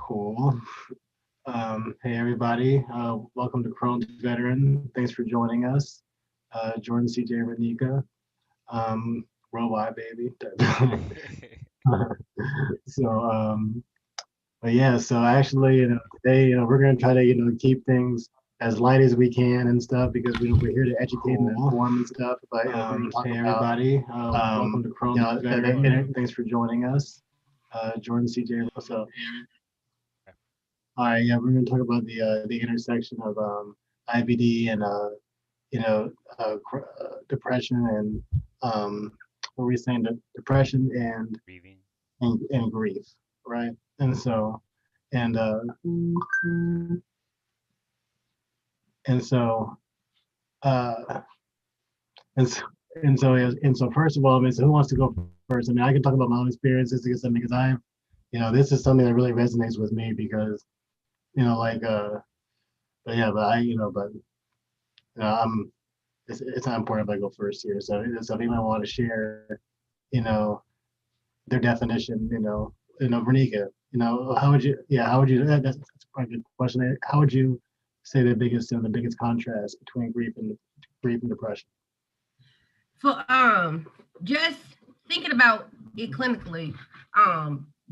Cool. Hey everybody, welcome to Crohn's Veteran. Thanks for joining us. Jordan, CJ, Renika, worldwide baby. so, but yeah, so actually, today, we're gonna try to, keep things as light as we can and stuff because we're here to educate and inform and stuff. But hey everybody, welcome to Crohn's Veteran. Thanks for joining us. Jordan, CJ, what's up? All right, yeah, we're going to talk about the intersection of IBD and depression and what were we saying? Depression and Grieving. and grief, right? And so and and so uh and so and so first of all, I mean, so who wants to go first? I mean, I can talk about my own experiences because this is something that really resonates with me because like but yeah, but I but I'm it's not important if I go first here. So if anyone want to share, you know, their definition, Vernika, how would you, yeah, how would you, that's quite a good question. How would you say the biggest contrast between grief and depression? For just thinking about it clinically,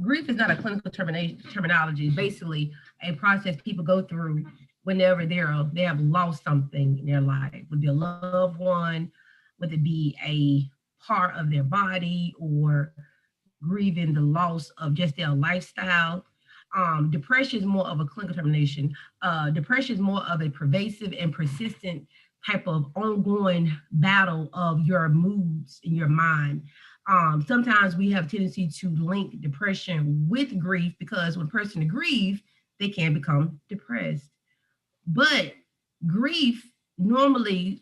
grief is not a clinical terminology. It's basically a process people go through whenever they have lost something in their life. Would be a loved one, whether it be a part of their body or grieving the loss of just their lifestyle. Depression is more of a clinical termination. Depression is more of a pervasive and persistent type of ongoing battle of your moods in your mind. Sometimes we have tendency to link depression with grief because when a person grieves, they can become depressed. But grief normally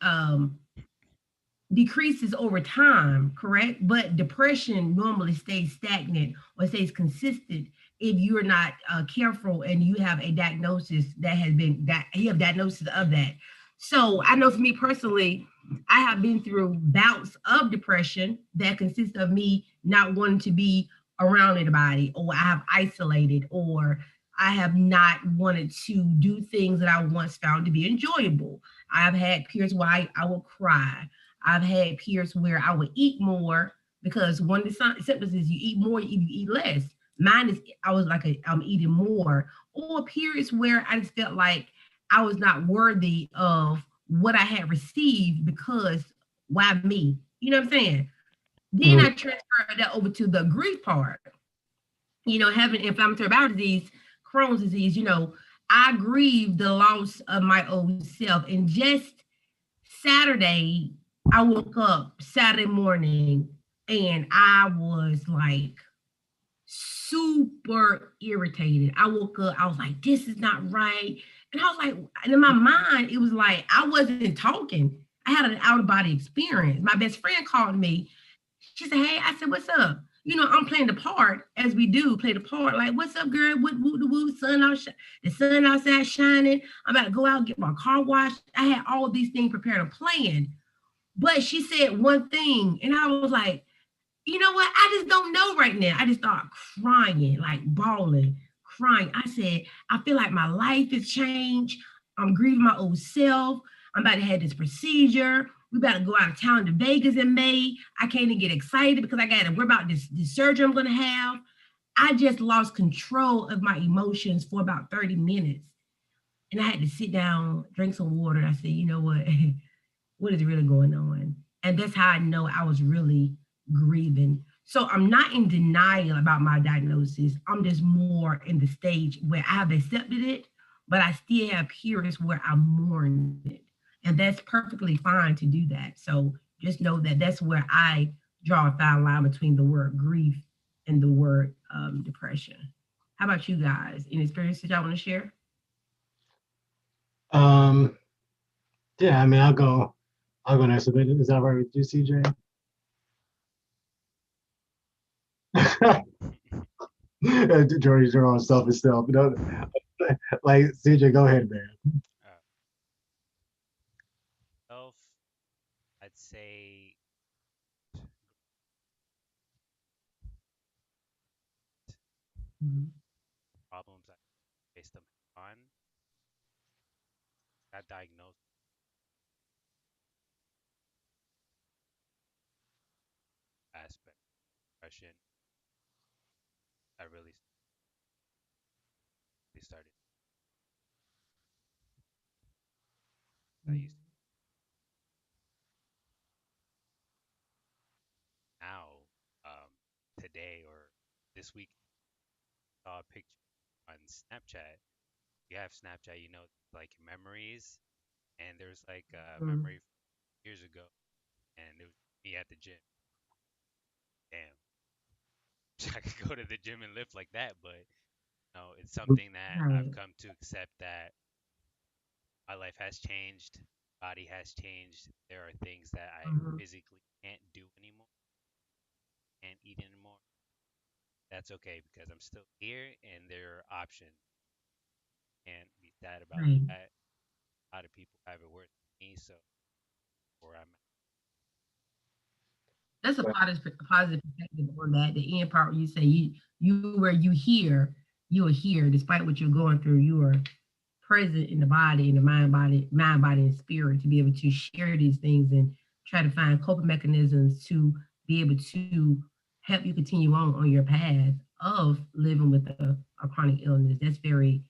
decreases over time, correct? But depression normally stays stagnant or stays consistent if you are not careful and you have a diagnosis that has been that you have diagnosis of that. So I know for me personally, I have been through bouts of depression that consist of me not wanting to be around anybody, or I have isolated, or I have not wanted to do things that I once found to be enjoyable. I've had periods where I will cry. I've had periods where I would eat more because one of the symptoms is you eat more, you eat less. Mine is I was like I'm eating more, or periods where I just felt like I was not worthy of what I had received because why me? You know what I'm saying? Then Mm, I transferred that over to the grief part. Having inflammatory bowel disease, Crohn's disease, I grieved the loss of my old self. And just Saturday, I woke up Saturday morning and I was like super irritated. I woke up, I was like, this is not right. And I was like, and in my mind, it was like I wasn't talking. I had an out of body experience. My best friend called me. She said, hey, I said, what's up? I'm playing the part as we do, play the part. Like, what's up, girl? What woo the woo, the sun outside shining. I'm about to go out and get my car washed. I had all of these things prepared and planned. But she said one thing, and I was like, you know what? I just don't know right now. I just started crying, like bawling, crying. I said, I feel like my life has changed. I'm grieving my old self. I'm about to have this procedure. We about to go out of town to Vegas in May. I can't even get excited because I got to worry about this surgery I'm going to have. I just lost control of my emotions for about 30 minutes. And I had to sit down, drink some water. I said, you know what? What is really going on? And that's how I know I was really grieving. So I'm not in denial about my diagnosis. I'm just more in the stage where I have accepted it, but I still have periods where I mourn it. And that's perfectly fine to do that. So just know that that's where I draw a fine line between the word grief and the word depression. How about you guys? Any experiences y'all want to share? Um, yeah, I mean, I'll go next. Is that right with you, CJ? Jordy's your own selfish self, like CJ, go ahead, man. Uh, Self, I'd say Mhm. problems. got diagnosed with aspect of depression. I really started. I used to now today or this week saw a picture on Snapchat. You have Snapchat, like memories, and there's like a Mhm. memory from years ago, and it was me at the gym. Damn, I could go to the gym and lift like that, but no, it's something that I've Right. come to accept that my life has changed, body has changed. There are things that I Mhm. physically can't do anymore, can't eat anymore. That's okay because I'm still here and there are options. Can't be sad about Right. that. A lot of people have it worse than me, so where I'm That's a positive perspective on that. The end part where you say you where you are here despite what you're going through. You are present in the body, in the mind, body, and spirit to be able to share these things and try to find coping mechanisms to be able to help you continue on your path of living with a chronic illness. That's very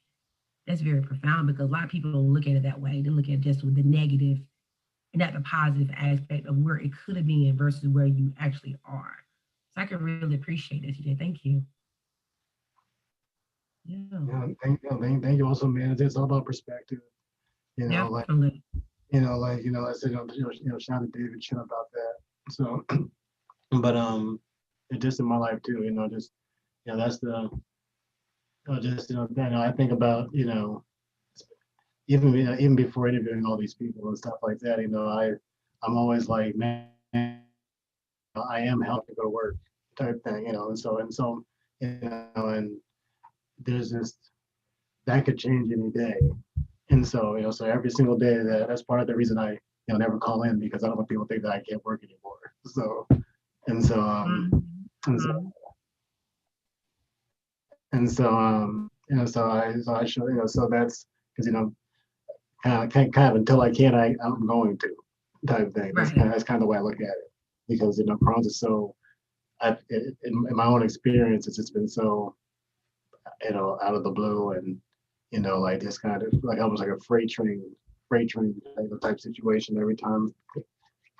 profound because a lot of people don't look at it that way. They look at it just with the negative and not the positive aspect of where it could have been versus where you actually are. So I can really appreciate this, TJ. Thank you. Yeah, Yeah, thank you also, man. It's all about perspective. You know, like definitely. I said, shout out to David Chin about that. So, but it just in my life too. Just that's the just then I think about even before interviewing all these people and stuff like that. I'm always like, man, I am healthy to go to work type thing. And so and there's this that could change any day. And so, so every single day that's part of the reason I, never call in because I don't want people to think that I can't work anymore. So, and so, and so, Mhm. so I show, so that's because, kind of until I can, I'm going to type thing. Right. That's kind of the way I look at it because, Crohn's is so, in my own experience, it's just been so, out of the blue and, like this kind of like almost like a freight train type situation every time it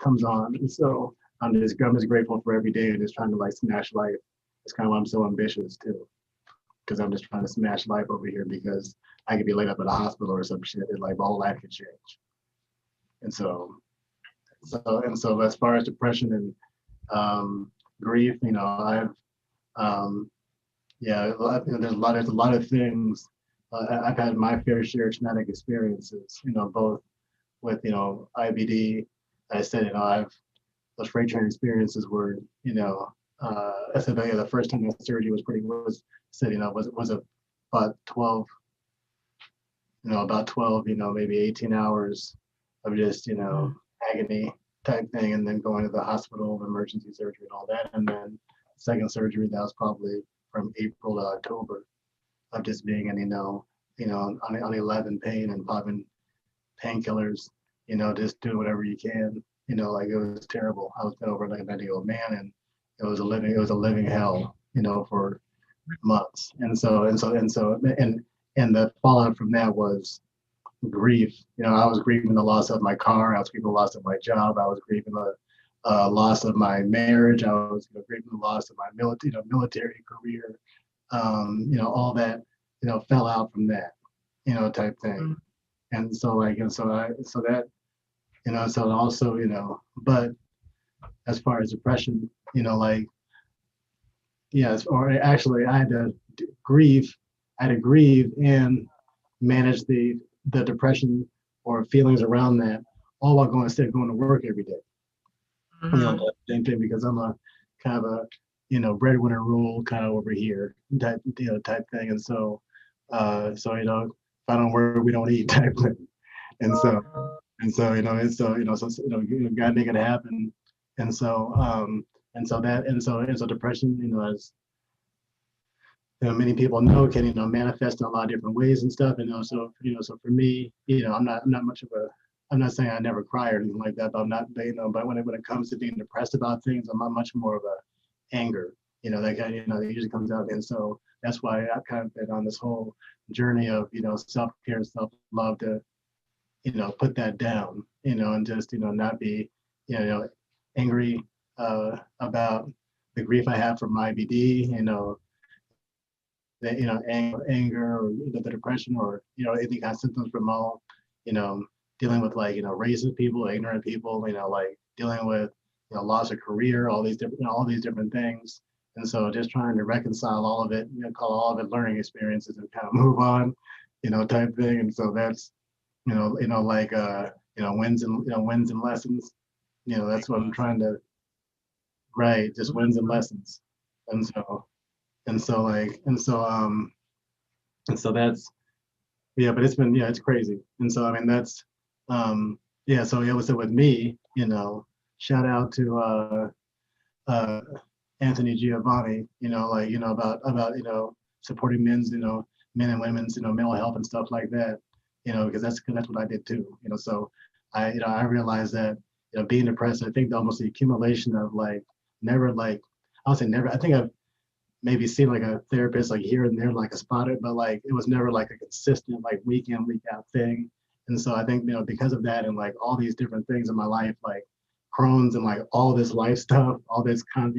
comes on. And so I'm just grateful for every day and just trying to like smash life. It's kind of why I'm so ambitious too, because I'm just trying to smash life over here because I could be laid up at a hospital or some shit and like my whole life could change. And so as far as depression and grief, I've um, yeah, there's a lot of things. I've had my fair share of traumatic experiences, both with, IBD. I said, those freight train experiences were, I said, the first time that surgery was said, was about 12, about 12, maybe 18 hours of just, Mm. agony type thing, and then going to the hospital, emergency surgery and all that. And then second surgery, that was probably from April to October of just being in, on 11 pain and popping painkillers, just doing whatever you can. Like it was terrible. I was been over like a 90-year-old man, and it was a living hell, for months. And the fallout from that was grief. I was grieving the loss of my car. I was grieving the loss of my job. I was grieving the loss of my marriage. I was grieving the loss of my military career. All that, fell out from that, type thing. Mm. And so like, and so that, so also, but as far as depression, like, yes, or actually I had to grieve, and manage the depression or feelings around that, all while going to work every day. Mhm. Same thing because I'm a kind of a, breadwinner rule kind of over here type thing. And so if I don't work, we don't eat type thing. And so God make it happen. And so depression, many people know can, manifest in a lot of different ways and stuff. And so, so for me, I'm not much of a, I'm not saying I never cry or anything like that, but I'm not, but when it comes to being depressed about things, I'm not much more of a anger, that kind of, that usually comes out. And so that's why I've kind of been on this whole journey of, self-care and self-love to, put that down, and just, not be, angry about the grief I have from IBD, the, anger or the depression or, any kind of symptoms from all, dealing with like, racist people, ignorant people, like dealing with, loss of career, all these different things. And so just trying to reconcile all of it, call all of it learning experiences and kind of move on, type thing. And so that's, like, wins and lessons, that's what I'm trying to, right, just wins and lessons. And so, and so like, and so that's, yeah, but it's been, it's crazy. And so, I mean, that's, yeah, so it was with me, shout out to, Anthony Giovanni, like, about, supporting men's, men and women's, mental health and stuff like that, because that's what I did too, so I realized that, being depressed, I think almost the accumulation of like, never like, I'll say never, I think I've maybe seen like a therapist like here and there, like a spotted, but like, it was never like a consistent, like week in, week out thing. And so I think, because of that and like all these different things in my life, like Crohn's and like all this life stuff, all this kind,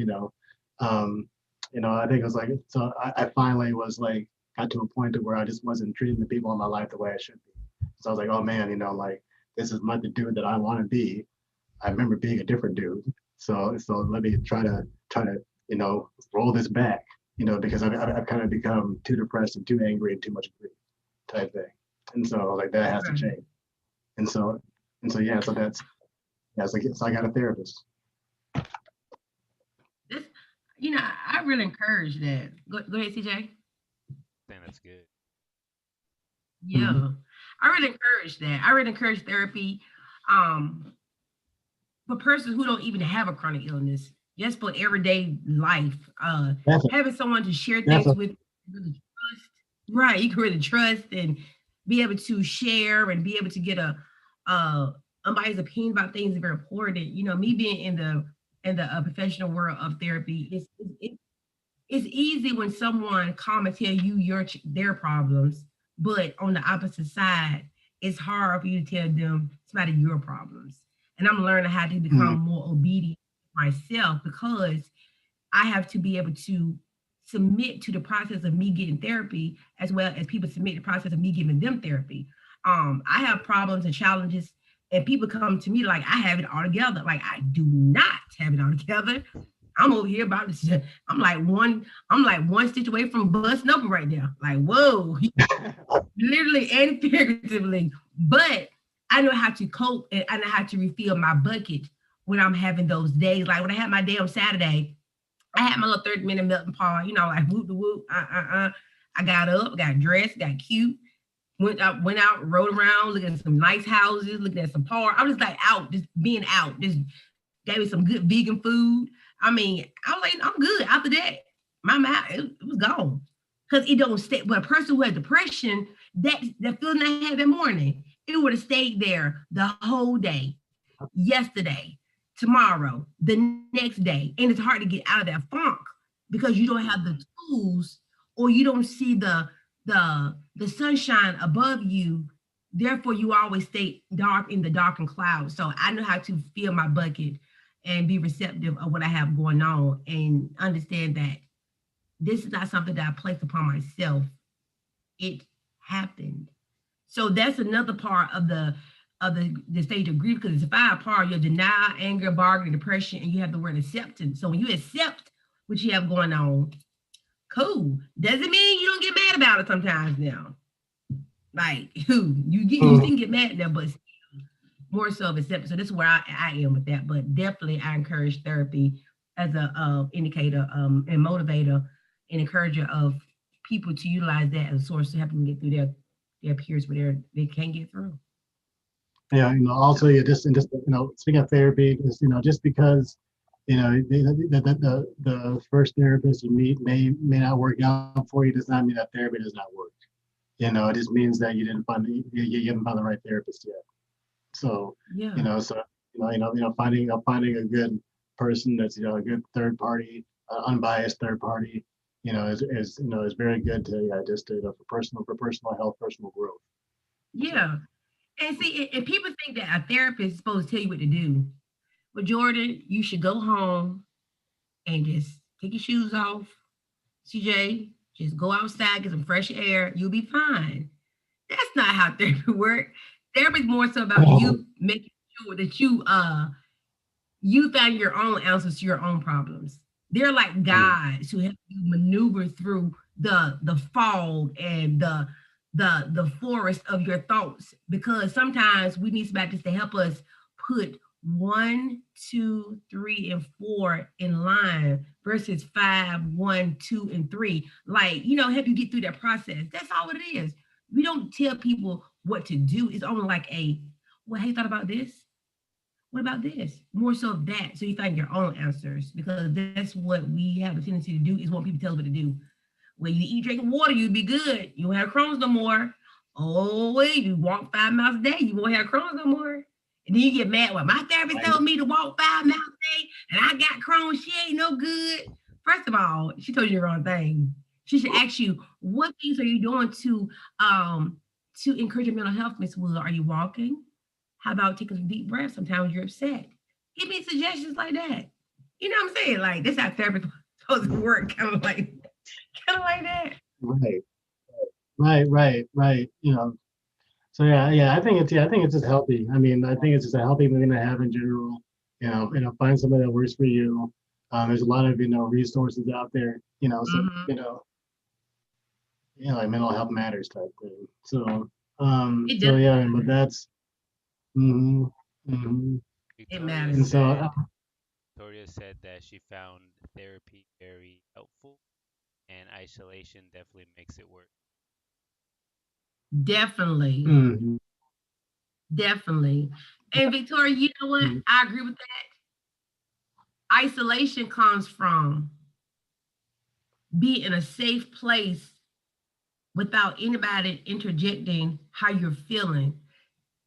I think it was like, so I finally was like, got to a point to where I just wasn't treating the people in my life the way I should be. So I was like, oh man, like this is not the dude that I want to be. I remember being a different dude. So let me try to, roll this back, because I've kind of become too depressed and too angry and too much grief type thing. And so like that has to change. And so yeah, so that's, yeah, so I got a therapist. This, I really encourage that. Go ahead, CJ. I think that's good. Yeah, Mm-hmm. I really encourage that. I really encourage therapy. For persons who don't even have a chronic illness, just for everyday life, having someone to share things with, really trust, right? You can really trust and be able to share and be able to get a unbiased opinion about things is very important. Me being in the professional world of therapy, it's easy when someone come and tell you their problems, but on the opposite side, it's hard for you to tell them about your problems. And I'm learning how to become more obedient myself because I have to be able to submit to the process of me getting therapy as well as people submit the process of me giving them therapy. I have problems and challenges and people come to me like I have it all together. Like I do not have it all together. I'm over here about this. I'm like one stitch away from busting open right now. Like, whoa, literally and figuratively. But I know how to cope and I know how to refill my bucket when I'm having those days. Like when I had my day on Saturday, I had my little 30-minute melting pot, like whoop the whoop. I got up, got dressed, got cute, went out, rode around, looking at some nice houses, looking at some park. I was like out, just being out, just gave me some good vegan food. I mean, I was like, I'm good. After that, my mouth, it was gone. Because it don't stay. But a person who had depression, that feeling I had that morning, it would have stayed there the whole day, yesterday, tomorrow, the next day. And it's hard to get out of that funk because you don't have the tools or you don't see the sunshine above you. Therefore, you always stay dark in the darkened clouds. So I know how to fill my bucket and be receptive of what I have going on and understand that this is not something that I placed upon myself. It happened. So that's another part of the stage of grief, because it's 5 part: your denial, anger, bargaining, depression, and you have the word acceptance. So when you accept what you have going on, cool. Doesn't mean you don't get mad about it sometimes now. Like you can get mad now, but more so of acceptance. So this is where I am with that. But definitely I encourage therapy as a indicator and motivator and encourager of people to utilize that as a source to help them get through their periods where they can't get through. Yeah, also just speaking of therapy, is just because, the first therapist you meet may not work out for you. Does not mean that therapy does not work. It just means that you haven't found the right therapist yet. So, Yeah. so finding a good person that's a good third party, unbiased third party, is very good to just for personal health, personal growth. So, Yeah. And see, and people think that a therapist is supposed to tell you what to do. But Jordan, you should go home and just take your shoes off. CJ, just go outside, get some fresh air. You'll be fine. That's not how therapy works. Therapy is more so about you making sure that you find your own answers to your own problems. They're like guides who help you maneuver through the fog and the forest of your thoughts. Because sometimes we need somebody just to help us put one, two, three, and four in line versus five, one, two, and three. Like, help you get through that process. That's all it is. We don't tell people what to do. It's only like well, have you thought about this? What about this? More so of that, so you find your own answers, because that's what we have a tendency to do is want people to tell us what to do. When you eat, drink water, you'll be good. You won't have Crohn's no more. Oh, wait, you walk 5 miles a day, you won't have Crohn's no more. And then you get mad. Well, my therapist told me to walk 5 miles a day, and I got Crohn's. She ain't no good. First of all, she told you the wrong thing. She should ask you, what things are you doing to encourage your mental health, Miss Wood? Are you walking? How about taking some deep breaths sometimes you're upset? Give me suggestions like that. You know what I'm saying? Like, this how therapy supposed to work, kind of like that. right, right. So yeah. I think it's just healthy. I mean, I think it's just a healthy thing to have in general. Find somebody that works for you. There's a lot of resources out there. So Mm-hmm. like mental health matters type thing. So It so does. yeah, but that's hmm hmm It Victoria and matters. so said Victoria said that she found therapy very helpful, and isolation definitely makes it work. Definitely. mhm, Definitely. And Victoria, you know what? mhm, I agree with that. Isolation comes from being in a safe place without anybody interjecting how you're feeling.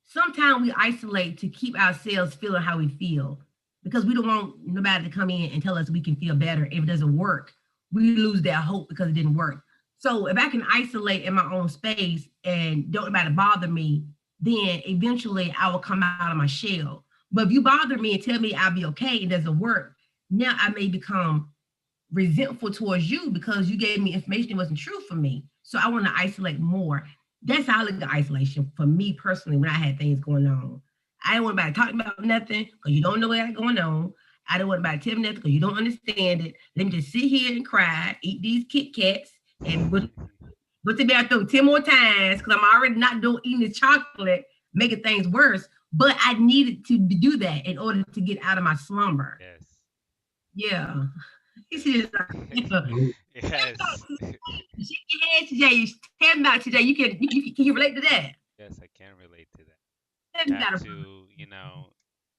Sometimes we isolate to keep ourselves feeling how we feel because we don't want nobody to come in and tell us we can feel better. If it doesn't work, we lose that hope because it didn't work. So if I can isolate in my own space and don't nobody bother me, then eventually I will come out of my shell. But if you bother me and tell me I'll be okay, it doesn't work. Now I may become resentful towards you because you gave me information that wasn't true for me. So I want to isolate more. That's how I look at isolation for me personally when I had things going on. I don't want anybody talking about nothing because you don't know what got going on. I don't want anybody telling me nothing because you don't understand it. Let me just sit here and cry, eat these Kit Kats, and go to the bathroom 10 more times because I'm already not doing eating the chocolate, making things worse. But I needed to do that in order to get out of my slumber. Yes. Yeah. He's Yes. just like, yeah. mhm. Yes. Shake your head today. Tell me about today. Can you relate to that? Yes, I can relate to that. Tell You me have about it. to,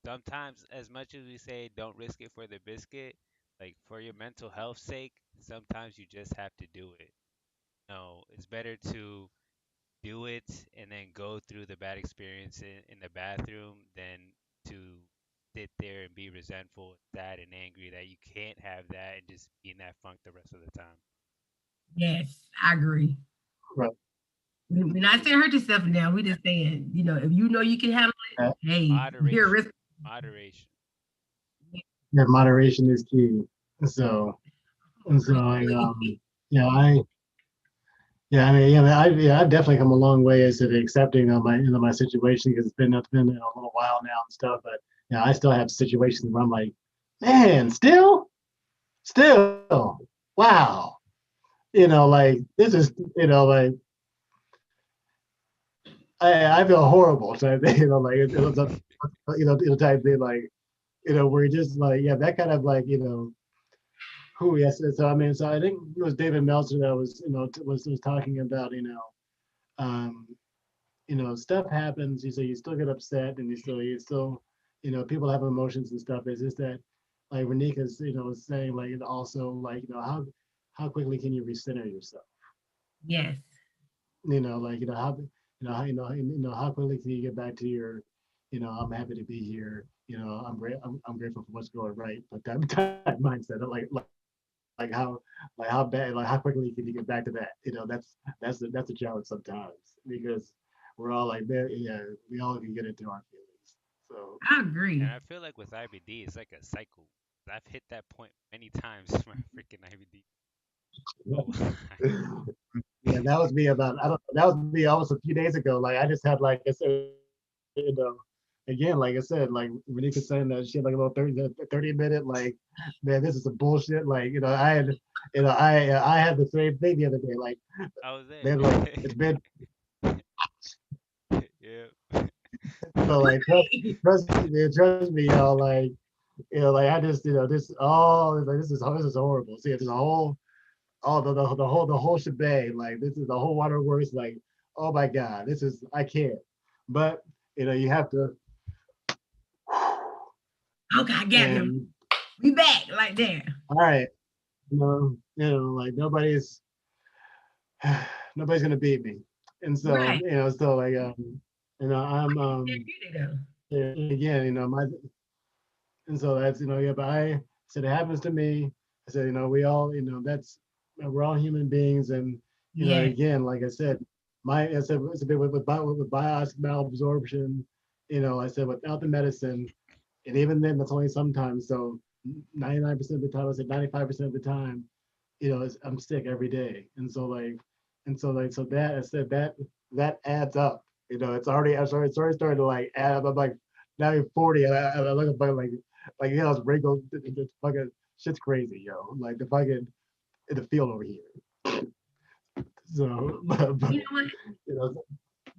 sometimes as much as we say don't risk it for the biscuit, like for your mental health sake, sometimes you just have to do it. No, it's better to do it and then go through the bad experience in the bathroom than to sit there and be resentful, sad, and angry that you can't have that and just be in that funk the rest of the time. Yes, I agree. Right. We're not saying hurt yourself now. We just saying, if you know you can handle Uh, it, hey, you're a Moderation. risk. Moderation. yeah, moderation is key. So and so I yeah I yeah I mean I've definitely come a long way as to the accepting of my situation because it's been a little while now and stuff, but I still have situations where I'm like, man, still wow, like this is like I feel horrible. So like it was a type thing like where you just like that kind of like who yes. So I mean, so I think it was David Meltzer that was was talking about um stuff happens. You say you still get upset and you still people have emotions and stuff. It's just that like Renika's, was saying, like, and also, like, how quickly can you recenter yourself? Yes. Like, how quickly can you get back to your, I'm happy to be here. I'm grateful for what's going right. But that type mindset, like how bad, like how quickly can you get back to that? That's a challenge sometimes because we're all like, man, yeah, we all can get into our feelings. So I And agree. I feel like with IBD, it's like a cycle. I've hit that point many times with my freaking IBD. Oh, yeah, that was me about, I don't know, that was me almost a few days ago. Like I just had, like I said, again, like I said, like Renika saying that she had like a little 30 minute, like, man, this is some bullshit. Like, I had the same thing the other day. Like, I was there. man, like it's been Yeah. so like trust me, y'all. Like, like I just, this oh, like this is horrible. See, there's a whole the whole shebang. Like this is the whole waterworks. Like, oh my god, this is I can't. But you have to, Okay, I got him. and We back like there. all right, like nobody's gonna beat me. And so, Right. so like I'm Therapeutic though. yeah, again, my and so that's yeah, but I said it happens to me. I said, we all, that's we're all human beings, and Yes. again, like I said, I said it's a bit with biological malabsorption. I said without the medicine, and even then, that's only sometimes. So 99% of the time, I said 95% of the time, I'm sick every day, so that I said that adds up. It's already starting to like add up. I'm like now you're 40, and I look at my it's wrinkled. It's fucking shit's crazy, yo. Like the fucking in the field over here. So, but You know what? you know,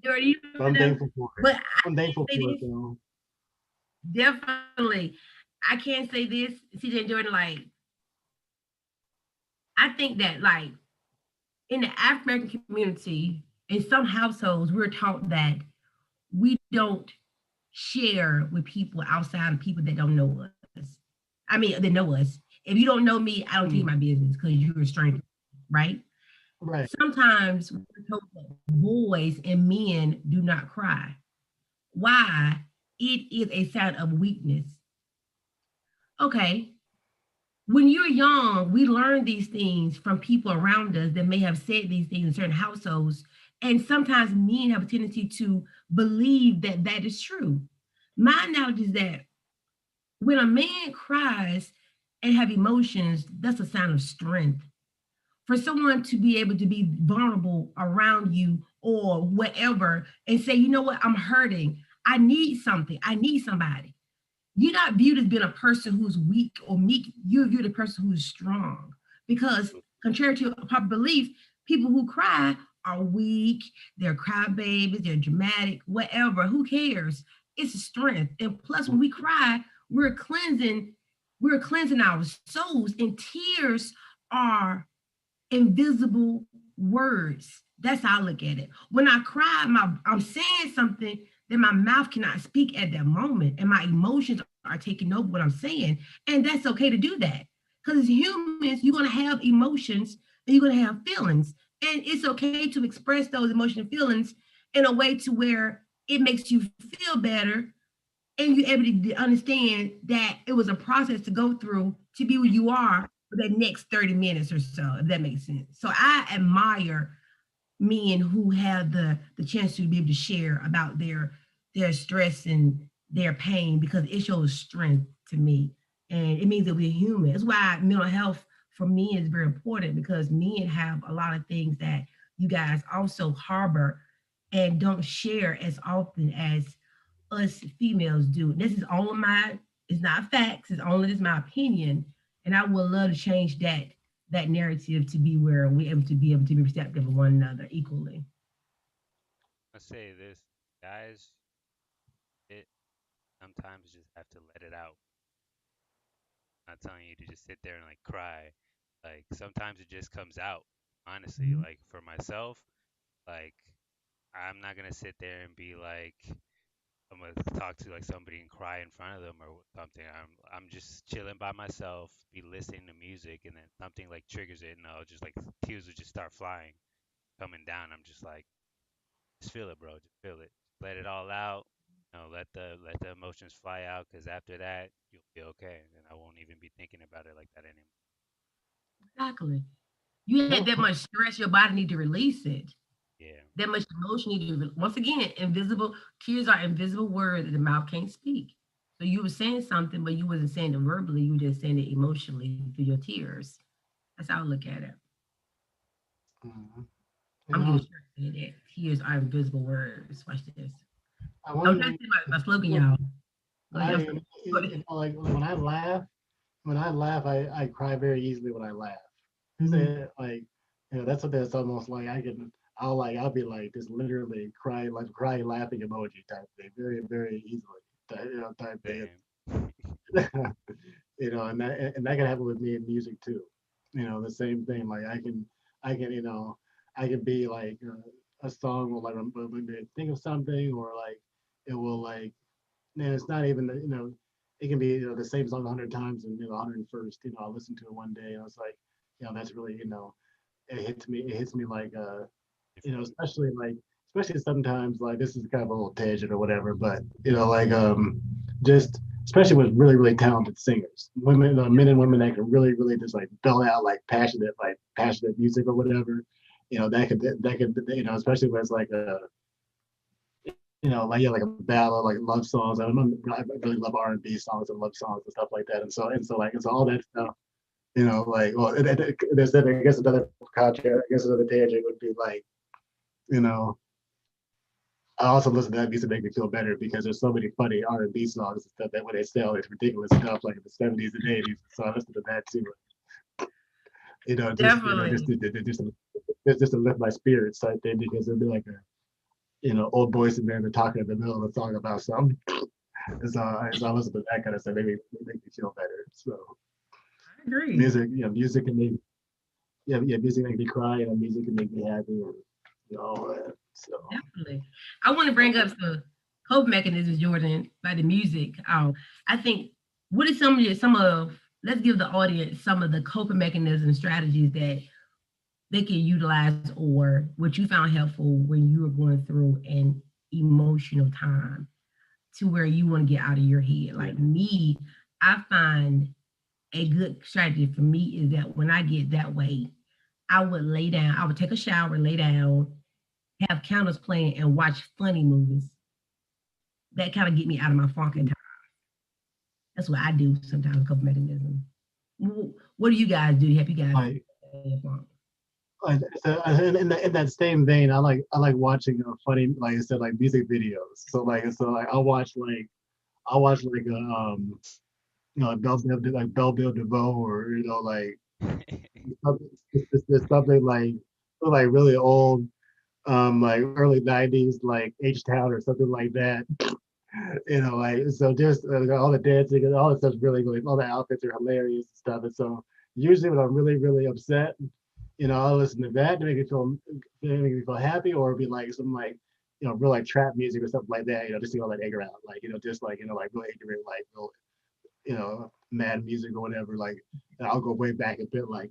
Jordan, you but I'm know, thankful for it. but I I'm can't thankful say for it, this. though. Definitely. I can't say this, CJ and Jordan, like, I think that, like, in the African American community, in some households, we're taught that we don't share with people outside of people that don't know us. I mean, that know us. If you don't know me, I don't tell you my Mm, business because you're a stranger, right? right. Sometimes we're told that boys and men do not cry. Why? It is a sign of weakness. Okay, when you're young, we learn these things from people around us that may have said these things in certain households. And sometimes men have a tendency to believe that that is true. My knowledge is that when a man cries and have emotions, that's a sign of strength. For someone to be able to be vulnerable around you or whatever and say, you know what, I'm hurting. I need something. I need somebody. You're not viewed as being a person who's weak or meek. You're viewed as a person who's strong. Because contrary to popular belief, people who cry are weak, they're crybabies, they're dramatic, whatever. Who cares? It's a strength. And plus, when we cry, we're cleansing, we're cleansing our souls, and tears are invisible words. That's how I look at it. When I cry, I'm saying something that my mouth cannot speak at that moment, and my emotions are taking over what I'm saying, and that's okay to do that. Because as humans, you're gonna have emotions and you're gonna have feelings, and it's okay to express those emotional feelings in a way to where it makes you feel better and you're able to understand that it was a process to go through to be where you are for the next 30 minutes or so, if that makes sense. So I admire men who have the chance to be able to share about their stress and their pain because it shows strength to me. And it means that we're human. That's why mental health for men is very important because men have a lot of things that you guys also harbor and don't share as often as us females do. This is only my, it's not facts, it's only this my opinion. And I would love to change that narrative to be where we're able to be receptive of one another equally. I say this, guys, it sometimes you just have to let it out. I'm not telling you to just sit there and like cry. Like sometimes it just comes out. Honestly, Mhm. like for myself, like I'm not gonna sit there and be like, I'm gonna talk to like somebody and cry in front of them or something. I'm just chilling by myself, be listening to music, and then something like triggers it, and just like tears would just start flying, coming down. I'm just like, just feel it, bro. Just feel it. Let it all out. Let the emotions fly out, because after that you'll be okay, and I won't even be thinking about it like that anymore. Exactly. You had No, that much stress, your body need to release it. Yeah. That much emotion need to once again, invisible tears are invisible words that the mouth can't speak. So you were saying something, but you wasn't saying it verbally, you were just saying it emotionally through your tears. That's how I look at it. mhm. You I'm getting know, sure to say that. Tears are invisible words. Watch this. I I'm trying to wonder. say my slogan, y'all. Go ahead. Go ahead. Like when I laugh, I cry very easily when I laugh. Mhm. Say like, that's something that's almost like I'll be like just literally cry like crying laughing emoji type thing, very very easily, type thing. Same. And that can happen with me in music too. The same thing. Like I can I can be like a song will like think of something or like it will like and it's not even it can be the same song 100 times and 101st I'll listen to it one day and it's like that's really it hits me like Differently. especially sometimes like this is kind of a little tangent or whatever but like just especially with really really talented singers women men and women that can really really just like belt out like passionate music or whatever that could especially when it's like a like like a ballad, like love songs. I really love R&B songs and love songs and stuff like that. And so all that stuff, like well, there's I guess another contract, I guess another tangent would be like, you know, I also listen to that music to make me feel better because there's so many funny R&B songs and stuff that when they sell, it's ridiculous stuff like in the '70s and '80s. So I listen to that too. Just Definitely. just to lift my spirits type thing because it'd be like a old boys and men are talking in the middle of a song about something. As I listen to that kind of stuff, make me feel better. So I agree. music can make music can make me cry, and music can make me happy, and all that. So Definitely. I want to bring up some coping mechanisms, Jordan, by the music. I think what is some of let's give the audience some of the coping mechanism strategies that they can utilize or what you found helpful when you were going through an emotional time to where you want to get out of your head. yeah, Like me, I find a good strategy for me is that when I get that way, I would lay down, I would take a shower, lay down, have candles playing, and watch funny movies. That kind of get me out of my funk and time. That's what I do sometimes, couple mechanism. What do you guys do to help you guys like out of your funk? in that same vein, I like watching funny like I said like music videos. So like I'll watch like a Belle Bill DeVoe or it's something like really old like early '90s like H Town or something like that. Like so just all the dancing and all the stuff's really really all the outfits are hilarious and stuff. And so usually when I'm really really upset, I'll listen to that to make me feel happy, or it'd be like some like real like trap music or something like that. Just to all that anger out, like just like like really ignorant like real mad music or whatever. Like I'll go way back a bit like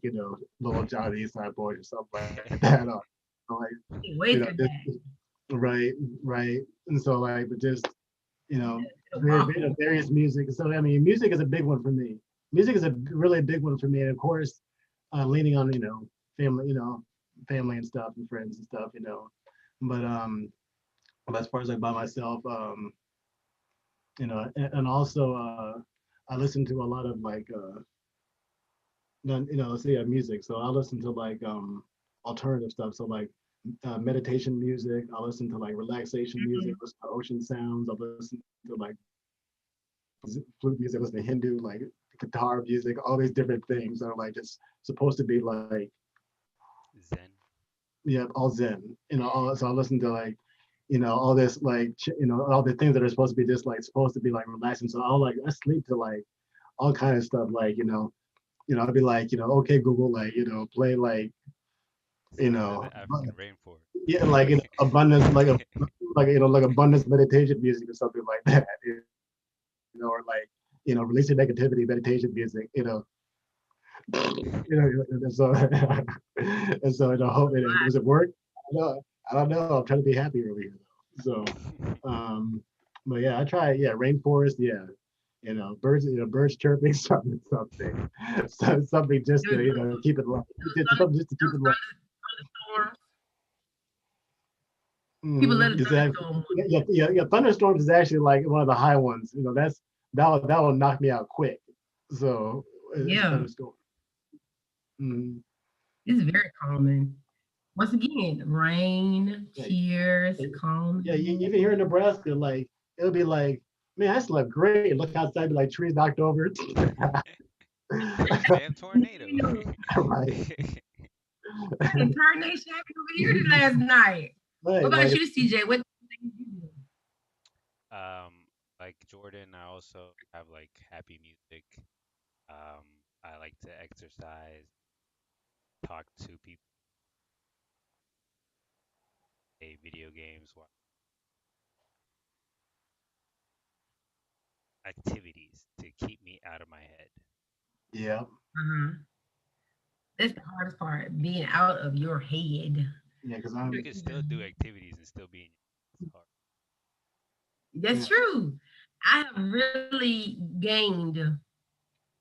Little Johnny East Side Boys or something like that. Like Way just through that. right, right. And so like, but just you know, Waffle. various music. So I mean, music is a big one for me. Music is a really big one for me, and of course, leaning on family, family and stuff and friends and stuff, But but as far as like by myself, and also I listen to a lot of like let's say music. So I listen to like alternative stuff. So like meditation music. I listen to like relaxation music. Mhm. Listen to ocean sounds. I listen to like flute music. I listen to Hindu like guitar music. All these different things that are like just supposed to be like Zen. yeah all Zen. So I listen to like all this like all the things that are supposed to be just like supposed to be like relaxing. So I'll like I sleep to like all kind of stuff like I'll be like okay Google like play like you Sounds like know, the African rainforest. yeah, like abundance, like abundance meditation music or something like that, or like releasing negativity meditation music, and so and so hope does it work? I don't know. I'm trying to be happy over here. So, um, but yeah, I try. Yeah, rainforest. Yeah, birds. Birds chirping, something just to keep it light. Something just to keep it light. People let a Exactly. thunderstorm. Yeah. Thunderstorms is actually like one of the high ones. That will knock me out quick. So it's Yeah, thunderstorm. Mm, it's very common. Once again, rain, yeah, tears, yeah. calming. Even here in Nebraska, like it'll be like, man, I slept great. Look outside, be like trees knocked over. Damn tornado. Right. And tarnation happened over here last night. What Right. about Like you, CJ? What things you do? Like Jordan, I also have like happy music. Um, I like to exercise, talk to people, play video games, watch activities to keep me out of my head. yeah. Uh-huh. That's the hardest part, being out of your head. Yeah. Because You I'm. can still do activities and still be in your head. That's Yeah. true. I have really gained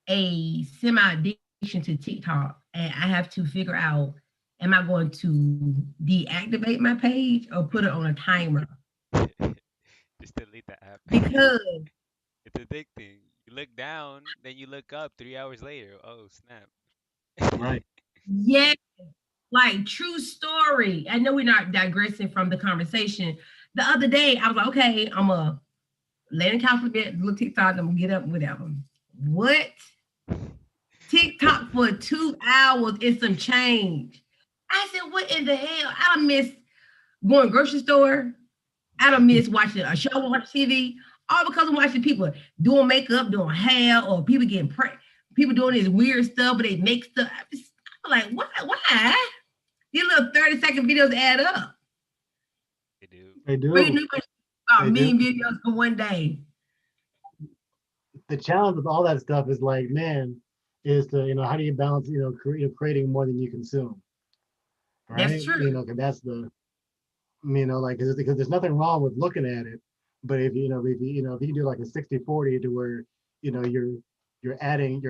a semi addiction to TikTok, and I have to figure out, am I going to deactivate my page or put it on a timer? It's hard. Just delete the app. Because It's addicting. You look down, then you look up 3 hours later. Oh, snap. Right. yes, like true story. I know we're not digressing from the conversation. The other day, I was like, okay, I'm gonna lay in the couch for a bit, look TikTok, I'm gonna get up, whatever. What? TikTok for 2 hours is some change. I said, what in the hell? I don't miss going grocery store. I don't miss watching a show on TV. All because I'm watching people doing makeup, doing hair, or people getting people doing this weird stuff, but they make stuff. I'm like, why? Why? These little 30-second videos add up. They do. They But you do. knew about They do. mean videos for one day. The challenge with all that stuff is like, man, is to how do you balance creating more than you consume, That's right? true. 'Cause that's the like because there's nothing wrong with looking at it, but if you do like a 60/40 to where you're adding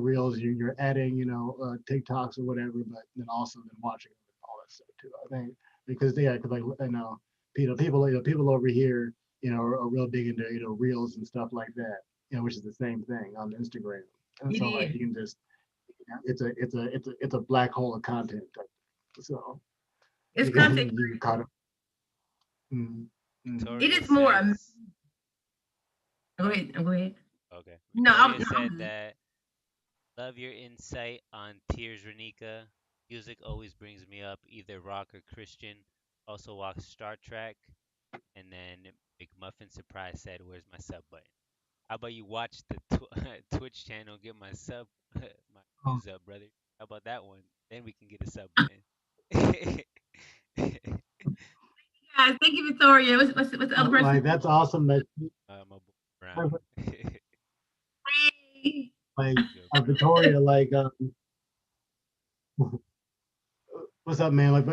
reels, you're adding TikToks or whatever, but then also then watching all that stuff too. I think because like people over here are real big into reels and stuff like that, which is the same thing on Instagram, and It so like is. you can just it's a black hole of content. So It's you can content. you can caught up. Mm, It Victoria is more. says, Go ahead. Go ahead. okay. No, Victoria no, said that, love your insight on Tears Renika. Music always brings me up, either rock or Christian. Also watch Star Trek. And then McMuffin Surprise said, where's my sub button? How about you watch the Twitch channel, get my sub, my oh, views up, brother? How about that one? Then we can get a sub button. guys. Thank you, Victoria. What's the other person? like that's awesome that My boy Brown. Hey. like Yo, Brown. Victoria like what's up, man?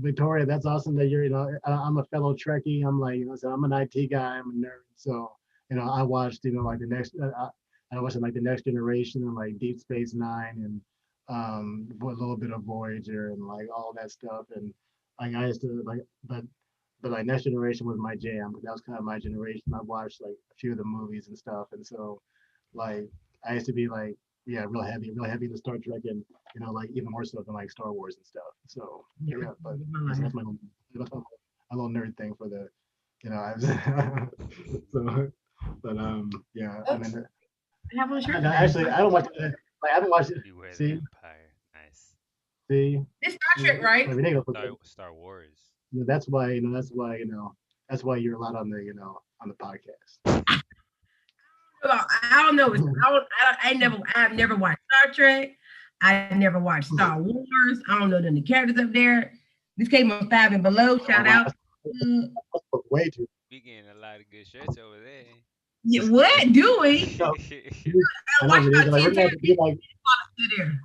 Victoria, that's awesome that you're I'm a fellow Trekkie. I'm like so I'm an IT guy. I'm a nerd. So I watched like the next I watched like the Next Generation and like Deep Space Nine and a little bit of Voyager and like all that stuff and like I used to like but like Next Generation was my jam. That was kind of my generation. I watched like a few of the movies and stuff, and so like I used to be like yeah, real heavy into Star Trek, and like even more so than like Star Wars and stuff. So Never yeah, but forget my that's life. my little nerd thing for the I was so but yeah, I mean I have on a shirt no, today. actually I don't watch like I haven't watched it. You wear the See, Empire. Nice. see, It's Star Trek, right? like ridiculous. Star Wars. That's why that's why you're allowed on the on the podcast. Well, I don't know. I never. I've never watched Star Trek. I never watched Star Wars. I don't know the characters up there. This came on Five and Below. Shout out. Way too. We getting a lot of good shirts over there. Yeah, what do we? No, I I know, watched Renee. about Like, 10 we're gonna have times to be like, there.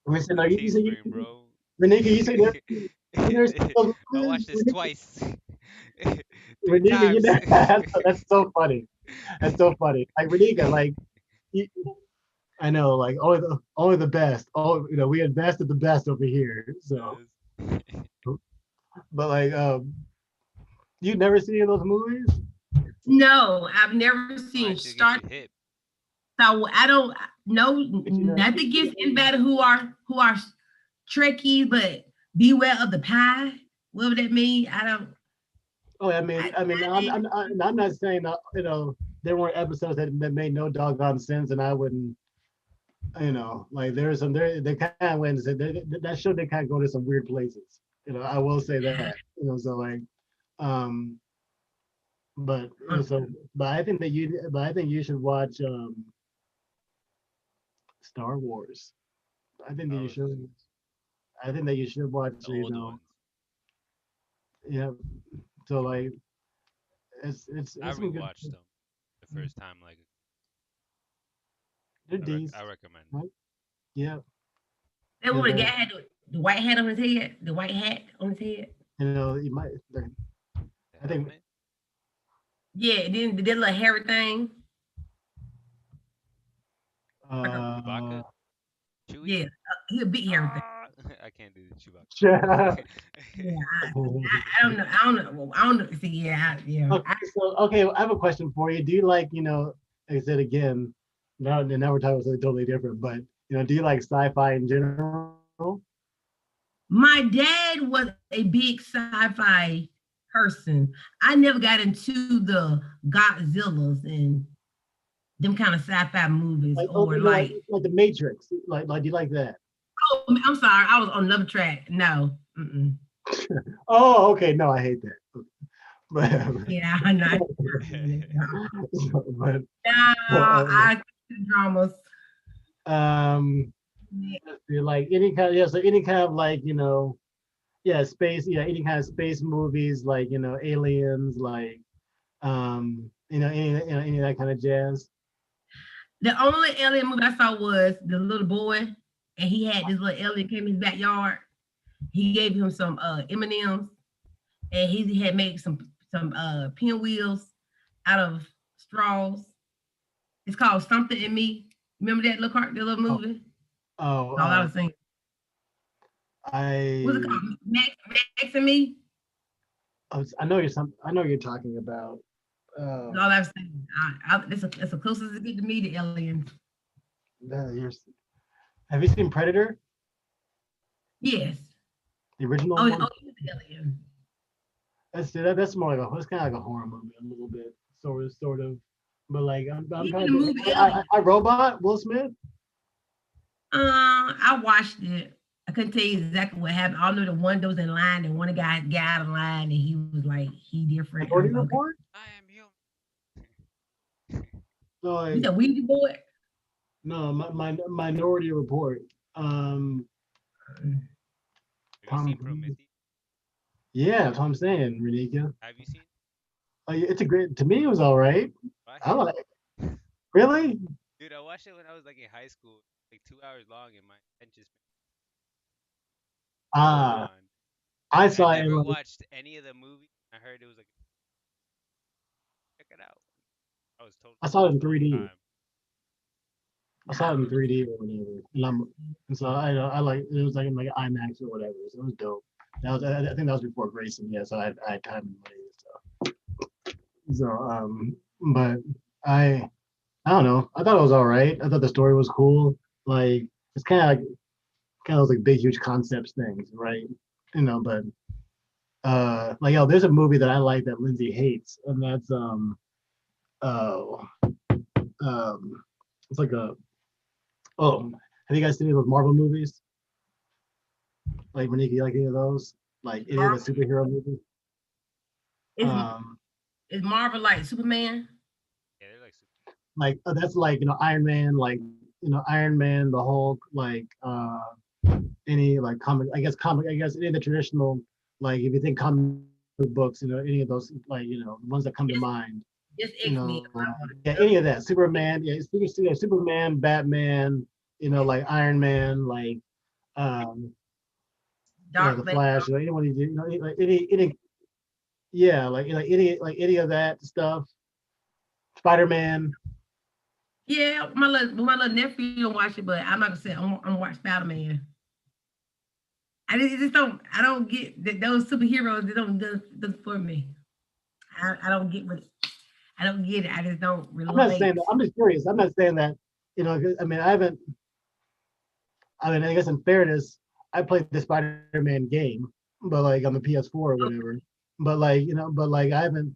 we said, no, you say, Teespring, bro. Renika, you say never, you never seen those I movies? watched this twice, 3 Renika, you times. never, that's so funny. That's so funny. Like Renika, like you, I know, like only the best. Oh, we invested the best over here. So, but like, you've never seen those movies? No, I've never Oh, seen that shit get Star. you hip. So I don't know You know, nothing against anybody who are Trekkies, but beware of the pie. What would that mean? I don't. oh, I'm not saying that there weren't episodes that made no doggone sense, and I wouldn't, like there's some they kind of went and said that show they kind of go to some weird places. I will say that. So like, um, but so but I think you should watch Star Wars. I think that you Oh, should. I think that you should watch. the old ones. Yeah. So like, I it's some good. rewatched them the first time. Like, They're decent, I recommend. right? Yeah. That Yeah, one the guy had the white hat on his head. The white hat on his head. you might. I think. Helmet? Yeah, then the little hairy thing. Chewbacca? Chewie? Yeah, he a big hairy thing. I can't do the Chewbacca. Yeah, I don't know. I don't know. Well, I don't know. See, yeah, Okay, I have a question for you. Do you like, like I said again, now we're talking about something totally different, but do you like sci-fi in general? My dad was a big sci-fi person. I never got into the Godzillas and them kind of sci-fi movies like the Matrix. Like do you like that? Oh, I'm sorry. I was on another track. No. Mm-mm. Oh, okay. No, I hate that. But, yeah, I'm not. but, I dramas. Like any kind, so any kind of like space, any kind of space movies, like aliens, like any of that kind of jazz. The only alien movie I saw was the little boy, and he had this little alien came in his backyard. He gave him some M&Ms, and he had made some pinwheels out of straws. It's called Something in Me. Remember that little movie? Oh, all I was saying. What's it called? Max and Me. I know you're talking about. All I was saying. It's the closest it get to me to aliens. Have you seen Predator? Yes. The original one? Oh, alien. That's more like it's kind of like a horror movie, a little bit, sort of. But like, I'm kind of I Robot, Will Smith. I watched it. I couldn't tell you exactly what happened. I know the one that was in line, and one guy got out of line, and he was like, he different. Minority Report? I am human. So like, you said Ouija board? No, my Minority Report. Have you seen Prometheus? Yeah, that's what I'm saying, Renika. Have you seen? It's a great. To me, it was all right. I like it. Really? Dude, I watched it when I was like in high school, like 2 hours long, and my attention span. I saw it. I never watched any of the movies. I heard it was like, check it out. I saw it in 3D. I saw it in 3D or whatever, and so I like it was like in like IMAX or whatever. So it was dope. I think that was before Grayson. Yeah, so I had time and money. So but I don't know. I thought it was all right. I thought the story was cool. Like it's kind of those like big huge concepts things, right? But there's a movie that I like that Lindsay hates, and that's it's like have you guys seen any of those Marvel movies? Like Monique, you like any of those? Like any of the superhero movies? Is Marvel like Superman? Yeah, they're like that's like Iron Man, like Iron Man, the Hulk, like any like I guess any of the traditional, like if you think comic books, any of those, like ones that come to Just, mind, just X-Men. yeah, any of that, Superman, yeah, Superman, Batman, like Iron Man, like um, Dark the Black. Flash, anyone, like any, yeah, like any of that stuff, Spider Man. Yeah, my little nephew don't watch it, but I'm not gonna say I'm watch Spider Man. Just don't. I don't get that those superheroes. They don't do for me. I don't get what. I don't get it. I just don't I'm not saying relate. that. I'm just curious. I'm not saying that. 'Cause, I mean, I haven't. I mean, I guess in fairness, I played the Spider-Man game, but like on the PS4 or whatever. But like, but like I haven't,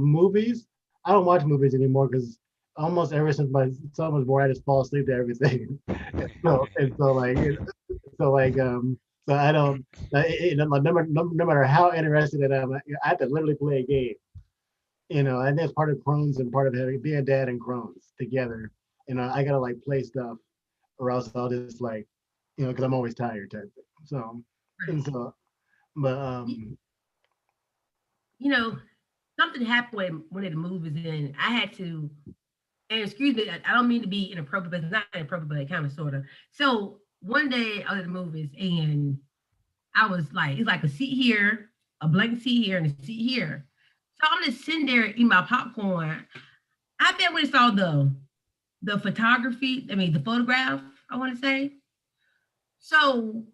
movies. I don't watch movies anymore because almost ever since my son was born, I just fall asleep to everything. So like, so like, so I don't. Like, no matter how interested I am, I have to literally play a game. And that's part of Crohn's and part of having being a dad and Crohn's together. I gotta like play stuff or else I'll just like, because I'm always tired type thing. So, and Right. so, but You, you know, something happened when the movie was in. I had to. And excuse me, I don't mean to be inappropriate, but it's not inappropriate, but kind of sort of. So one day I was at the movies and I was like, it's like a seat here, a blank seat here, and a seat here. So I'm just sitting there eating my popcorn. I bet when I saw the photography, I mean the photograph, I want to say. So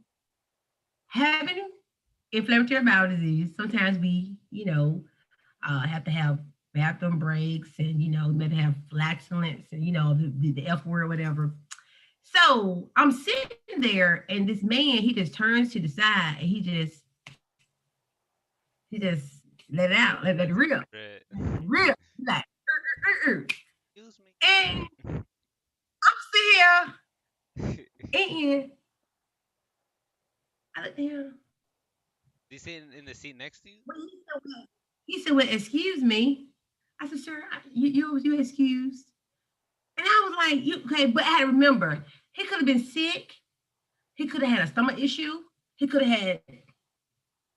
having inflammatory bowel disease, sometimes we have to have bathroom breaks and maybe have flatulence and the F word or whatever. So I'm sitting there and this man he just turns to the side and he just let it out, let it rip. Right. Rip. Like Excuse me. and I'm still here and I looked at him. Did he sit in the seat next to you? Well, he said, well, excuse me. I said, sir, you excused. And I was like, you okay, but I had to remember, he could have been sick. He could have had a stomach issue. He could have had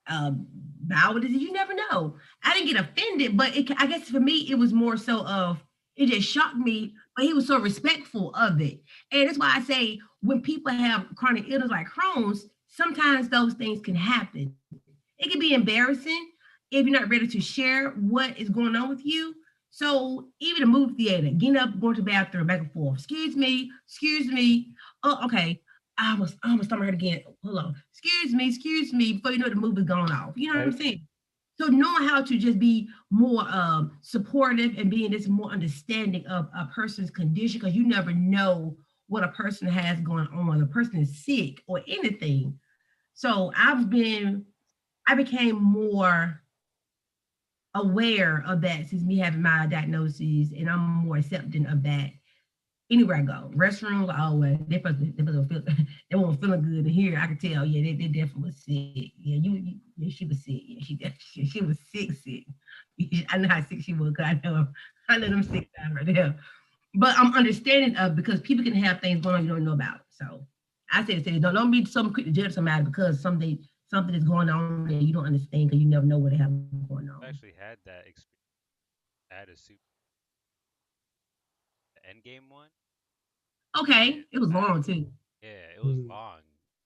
bowel disease. You never know. I didn't get offended, but I guess for me, it was more so of it just shocked me. But he was so respectful of it, and that's why I say when people have chronic illness like Crohn's, sometimes those things can happen. It can be embarrassing if you're not ready to share what is going on with you. So even a movie theater, getting up, going to the bathroom, back and forth. Excuse me, excuse me. Oh, okay. I almost stomach hurt again. Hold on. Excuse me. Before you know the movie's gone off. You know what I'm right. saying? So knowing how to just be more supportive and being this more understanding of a person's condition, because you never know what a person has going on. The person is sick or anything. So I became more aware of that since me having my diagnoses, and I'm more accepting of that anywhere I go. Restrooms, always they feel they weren't feeling good in here. I could tell, yeah, they definitely was sick. Yeah, yeah, she was sick. Yeah, she was sick. I know how sick she was because I know them sick times right there. But I'm understanding of because people can have things going on you don't know about. So I say don't be so quick to judge somebody because something is going on that you don't understand because you never know what they have going on. I actually had that experience. I had a super the end game one, Okay, and it was I long too. yeah, it was Mm, long,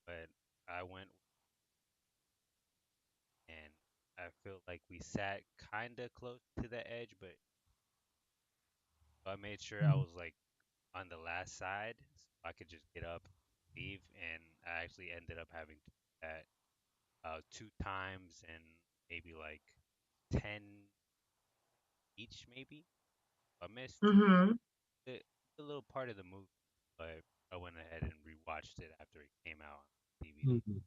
but I went and I feel like we sat kind of close to the edge, but I made sure I was like on the last side so I could just get up, leave, and I actually ended up having to do that two times and maybe like 10 each, maybe. I missed Mm-hmm. a, a little part of the movie, but I went ahead and rewatched it after it came out on DVD. mm, mm,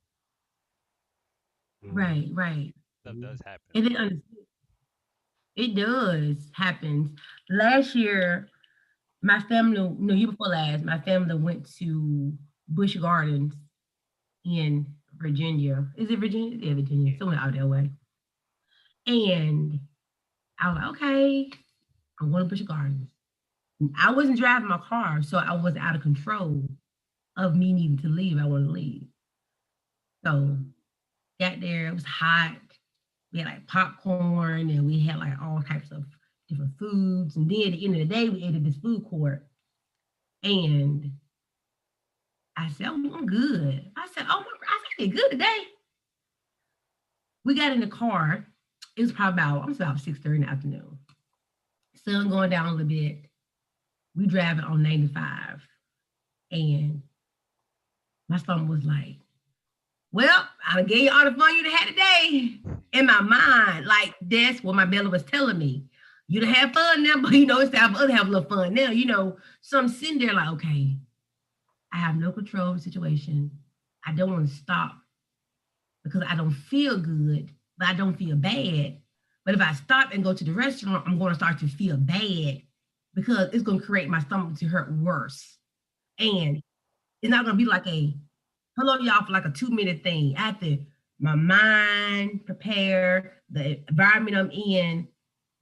Right, right. Stuff does happen. And it does happens. Last year, my family, no, year before last, my family went to Busch Gardens in Virginia. Is it Virginia? Yeah, Virginia, Yeah. somewhere out that way. And I was like, okay, I'm going to Busch Gardens. I wasn't driving my car, so I was out of control of me needing to leave. I want to leave. So got there, it was hot. We had like popcorn and we had like all types of different foods. And then at the end of the day, we ate at this food court. And I said, oh, I'm good. I said, oh, I said, I did good today. We got in the car. It was probably about 6:30 in the afternoon. Sun going down a little bit. We driving on 95. And my stomach was like, well, I done gave you all the fun you done had today. In my mind, like that's what my belly was telling me. You done have fun now, but it's time for us to have a little fun now, So I'm sitting there like, okay, I have no control of the situation. I don't want to stop because I don't feel good, but I don't feel bad. But if I stop and go to the restaurant, I'm going to start to feel bad because it's going to create my stomach to hurt worse. And it's not going to be like a hello y'all for like a 2-minute thing. I have to my mind prepare the environment I'm in.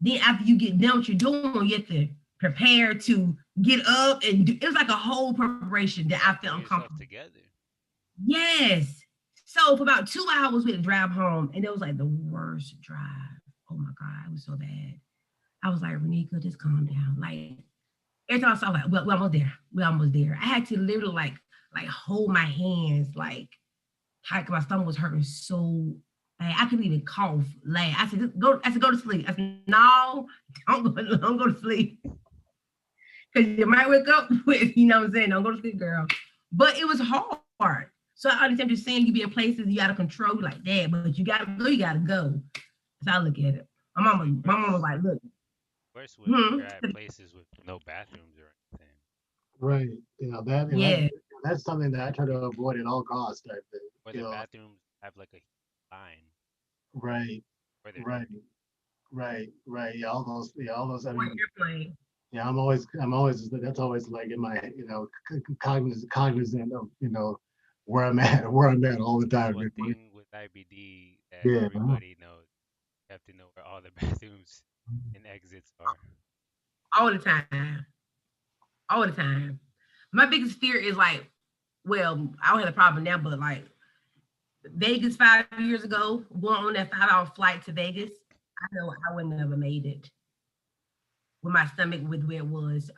Then after you get done what you're doing, you have to prepare to get up and do. It was like a whole preparation that I felt uncomfortable. Together. Yes. So for about 2 hours we had to drive home, and it was like the worst drive. Oh my God, it was so bad. I was like, Renika, just calm down. Like every time I saw like, we're almost there. We're almost there. I had to literally like hold my hands like tight because my stomach was hurting so bad. I couldn't even cough. Like I said, go to sleep. I said, no, don't go to sleep. Because you might wake up with, what I'm saying? Don't go to sleep, girl. But it was hard. So I understand you're saying you be in places you out of control like that, but you gotta go, you gotta go. That's how I look at it. My mama was like, look. Worse when you're at places with no bathrooms or anything. Right. That's something that I try to avoid at all costs. Type thing. Where the bathrooms have like a line. Right. Right. Yeah, all those. I mean, yeah, I'm always. That's always like in my, cognizant of, where I'm at all the time. One thing with IBD that everybody knows, you have to know where all the bathrooms and exits are. All the time. All the time. My biggest fear is like, well, I don't have a problem now, but like Vegas 5 years ago, going on that 5-hour flight to Vegas, I know I would never made it with my stomach with where it was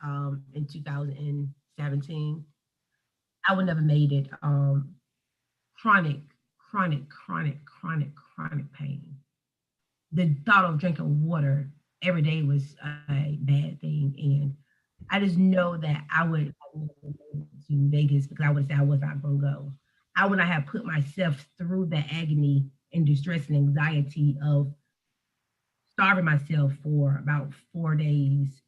in 2017. I would never made it. Chronic pain. The thought of drinking water every day was a bad thing, and I just know that I would to Vegas because I would say I was not going to go. I would not have put myself through the agony and distress and anxiety of starving myself for about 4 days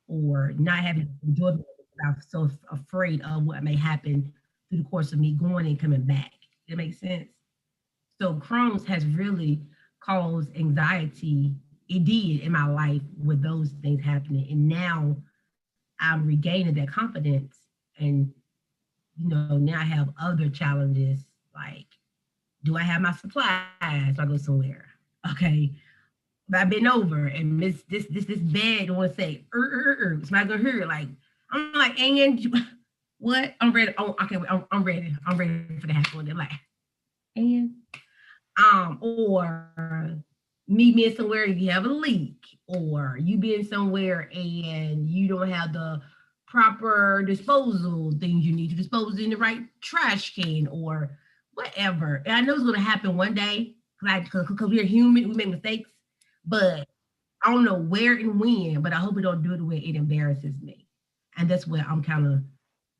or not having enjoyment. I was so afraid of what may happen through the course of me going and coming back. That makes sense. So Crohn's has really caused anxiety. It did in my life with those things happening. And now I'm regaining that confidence. And, now I have other challenges like, do I have my supplies if I go somewhere? Okay. But I've been over and this bed want to say, it's not gonna hurt. Like, I'm like, and what? I'm ready. Oh, okay, I'm ready. I'm ready for the happen. They're like, and or me being somewhere you have a leak, or you being somewhere and you don't have the proper disposal things you need to dispose in the right trash can or whatever. And I know it's gonna happen one day because we're human, we make mistakes, but I don't know where and when, but I hope we don't do it where it embarrasses me. And that's what I'm kind of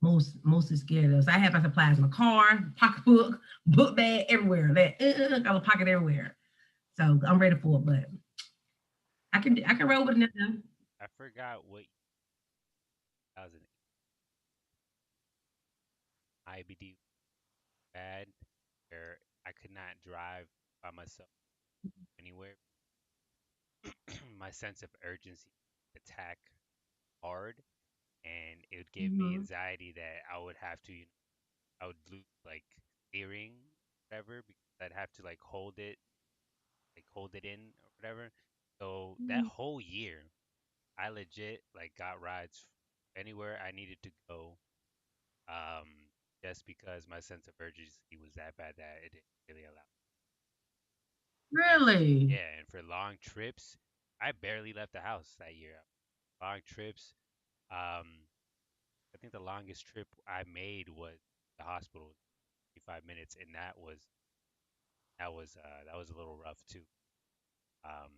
mostly scared of. So I have my supplies in my car, pocketbook, book bag, everywhere. Got a pocket everywhere. So I'm ready for it, but I can roll with it now. I forgot what 2008 IBD bad, where I could not drive by myself anywhere. My sense of urgency attack hard, and it would give me anxiety that I would have to, I would lose like steering, whatever, because I'd have to like hold it in or whatever. So that whole year, I legit like got rides anywhere I needed to go, um, just because my sense of urgency was that bad that it didn't really allow. And Really? yeah, and for long trips, I barely left the house that year. Long trips, um, I think the longest trip I made was the hospital, 5 minutes, and that was a little rough too. Um,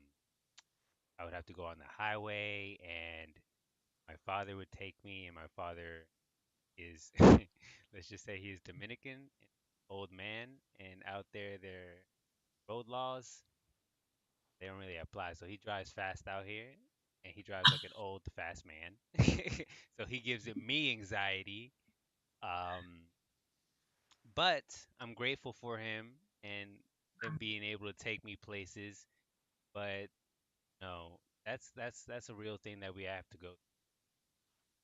I would have to go on the highway, and my father would take me, and my father is, let's just say he's Dominican, old man, and out there, their road laws, they don't really apply. So he drives fast out here, and he drives like an old, fast man. So he gives me anxiety. Um, but I'm grateful for him and him being able to take me places. But no, that's a real thing that we have to go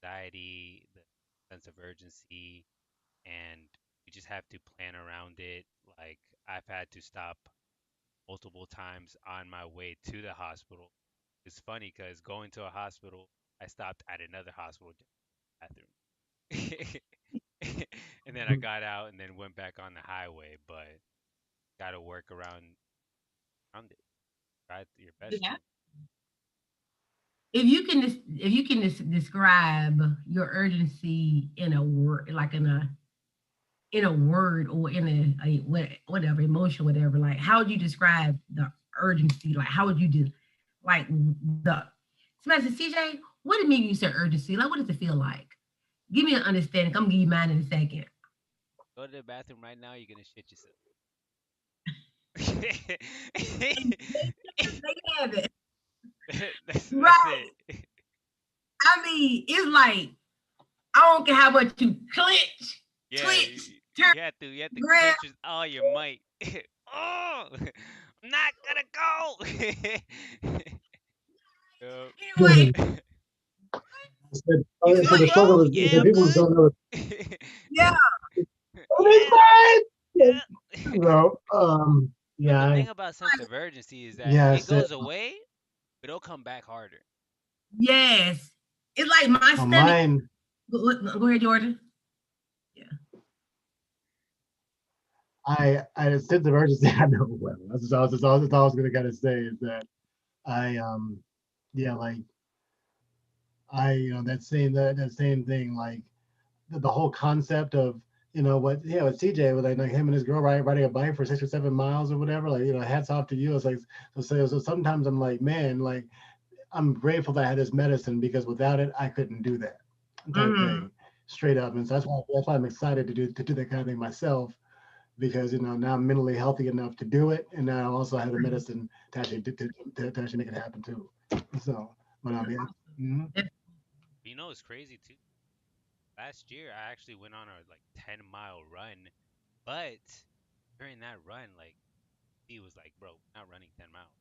anxiety, the sense of urgency, and we just have to plan around it. Like I've had to stop multiple times on my way to the hospital. It's funny because going to a hospital, I stopped at another hospital bathroom. And then I got out and then went back on the highway, but got to work around it. Try your best to. Yeah. If you can describe your urgency in a word, like in a word or in whatever emotion, whatever, like how would you describe the urgency? Like how would you do like the Semester CJ, what did it mean you said urgency? Like what does it feel like? Give me an understanding. I'm gonna give you mine in a second. Go to the bathroom right now, you're gonna shit yourself. They have it. That's Right. it. I mean, it's like I don't care how much you clench, Yeah, twitch, turn, you have to grab. clench with all your might. Oh, I'm not gonna go. Yup. Anyway, I said, You so good, the bro? struggle is Yeah, that I'm people good. don't know. yeah, It's Yeah, fine. yeah. So, But yeah, the thing about sense of urgency is that yeah, I it said, goes away, but it'll come back harder. yes. It's like my on stomach. mine, Go ahead, Jordan. Yeah. I sense of urgency. I know well. That's all I was gonna kind of say is that yeah, like that same thing, like the whole concept of what with CJ with like him and his girl riding a bike for 6 or 7 miles or whatever. Like hats off to you. It's like so sometimes I'm like, man, like I'm grateful that I had this medicine because without it I couldn't do that type Mm-hmm. thing straight up. And so that's why I'm excited to do that kind of thing myself because now I'm mentally healthy enough to do it, and now I also have the medicine to actually to actually make it happen too. So, but I mean, mhm. You know, it's crazy too. Last year, I actually went on a like 10-mile run, but during that run, like he was like, "Bro, we're not running 10 miles."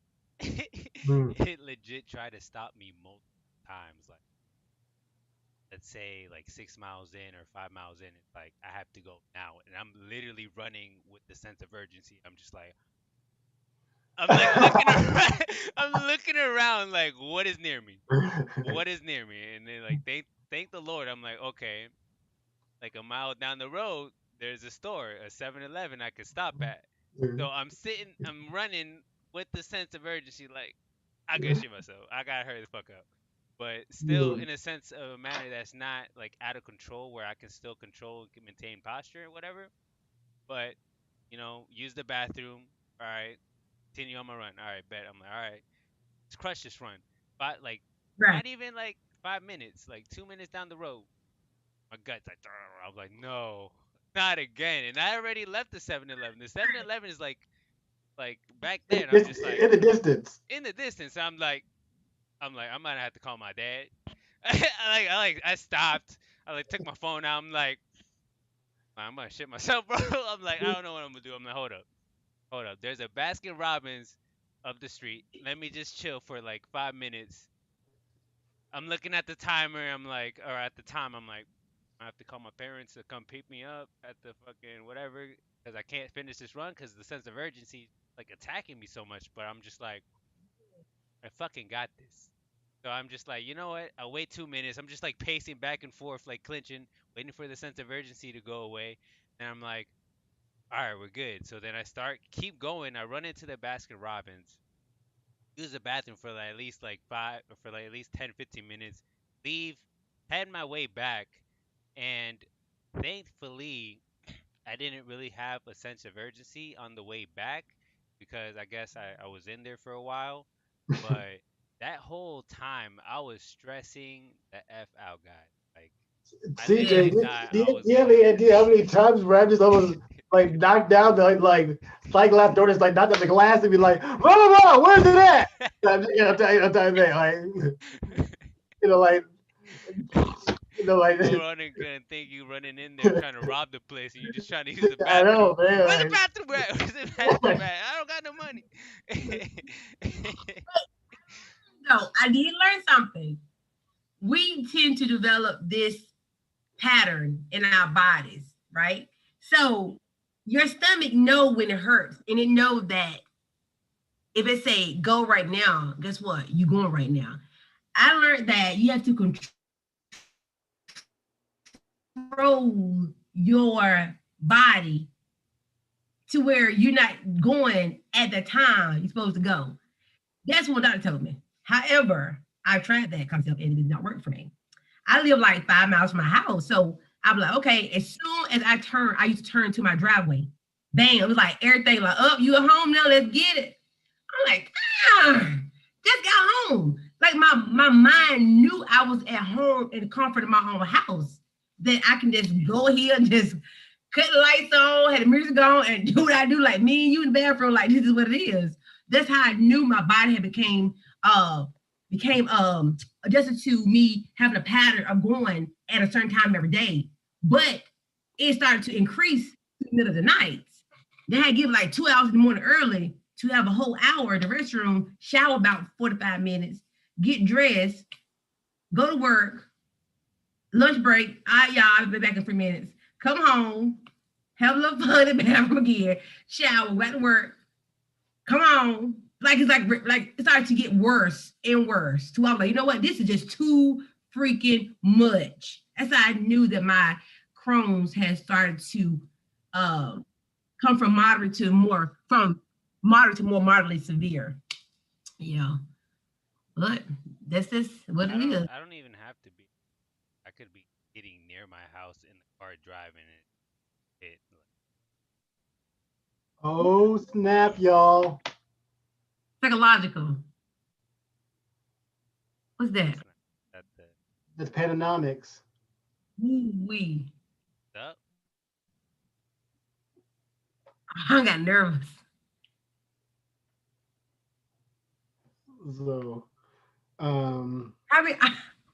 Mm. It legit tried to stop me multiple times. Like, let's say like 6 miles in or 5 miles in, it's like I have to go now, and I'm literally running with the sense of urgency. I'm just like, I'm like looking around, I'm looking around like, what is near me? What is near me? And then like, thank the Lord. I'm like, okay, like a mile down the road, there's a store, a 7-Eleven I could stop at. So I'm running with the sense of urgency, like I gotta shit myself. I gotta hurry the fuck up. But still Mm. in a sense of a manner that's not like out of control where I can still control and can maintain posture or whatever. But, use the bathroom. All right. Continue on my run. All right, bet. I'm like, all right, let's crush this run. But like Right. not even like 5 minutes, like 2 minutes down the road, my gut's like, I was like, no, not again. And I already left the 7-Eleven. The 7-Eleven is like back then. I'm just like In the distance. in the distance. I'm like, I might have to call my dad. I stopped. I like took my phone out. I'm like, I'm gonna shit myself, bro. I'm like, I don't know what I'm gonna do. I'm like, hold up. There's a Baskin Robbins up the street. Let me just chill for like 5 minutes. I'm looking at the timer. I'm like, or at the time, I'm like, I have to call my parents to come pick me up at the fucking whatever because I can't finish this run because the sense of urgency like attacking me so much. But I'm just like, I fucking got this. So I'm just like, you know what? I'll wait 2 minutes. I'm just like pacing back and forth, like clinching, waiting for the sense of urgency to go away. And I'm like, all right, we're good. So then I start, keep going. I run into the Baskin Robbins, use the bathroom for like at least like five, or for like at least 10, 15 minutes, leave, head my way back. And thankfully, I didn't really have a sense of urgency on the way back because I guess I was in there for a while. But that whole time, I was stressing the F out, guys. Like, I CJ, Yeah. literally do, thought do, I you- was do you have any going. idea how many times where I just almost like knocked down the slide glass door, just like knocked down the glass and be like, blah blah blah, where's it at? I'm telling you, like you know, like like Go on and gonna think you running in there trying to rob the place and you're just trying to use the I bathroom. know, man. Where's the bathroom at? Where's the bathroom at? I don't got no money. So I did learn something. We tend to develop this pattern in our bodies, right? So your stomach know when it hurts, and it know that if it say go right now, guess what? You going right now. I learned that you have to control your body to where you're not going at the time you're supposed to go. That's what doctor told me. However, I tried that concept and it did not work for me. I live like 5 miles from my house. So I'm like, okay, as soon as I used to turn to my driveway. Bam, it was like everything like, up, you at home now, let's get it. I'm like, just got home. Like my mind knew I was at home in the comfort of my own house. That I can just go here and just cut the lights on, had the music on, and do what I do, like me and you in the bathroom, like this is what it is. That's how I knew my body had became adjusted to me having a pattern of going at a certain time every day. But it started to increase in the middle of the night. Then I give like 2 hours in the morning early to have a whole hour in the restroom, shower about 45 minutes, get dressed, go to work, lunch break. Y'all, I'll be back in 3 minutes. Come home, have a little fun in the bathroom again, shower, go back to work, come on. Like it's like it started to get worse and worse. To I was like, you know what? This is just too freaking much. That's how I knew that my Crohn's had started to um come from moderate to more moderately severe. Yeah. But that's just what it is. I don't even have to be. I could be getting near my house in the car driving it. Oh snap, y'all! Psychological. What's that? That's not that the That's panonomics. Ooh wee. up. I got nervous. So, I mean,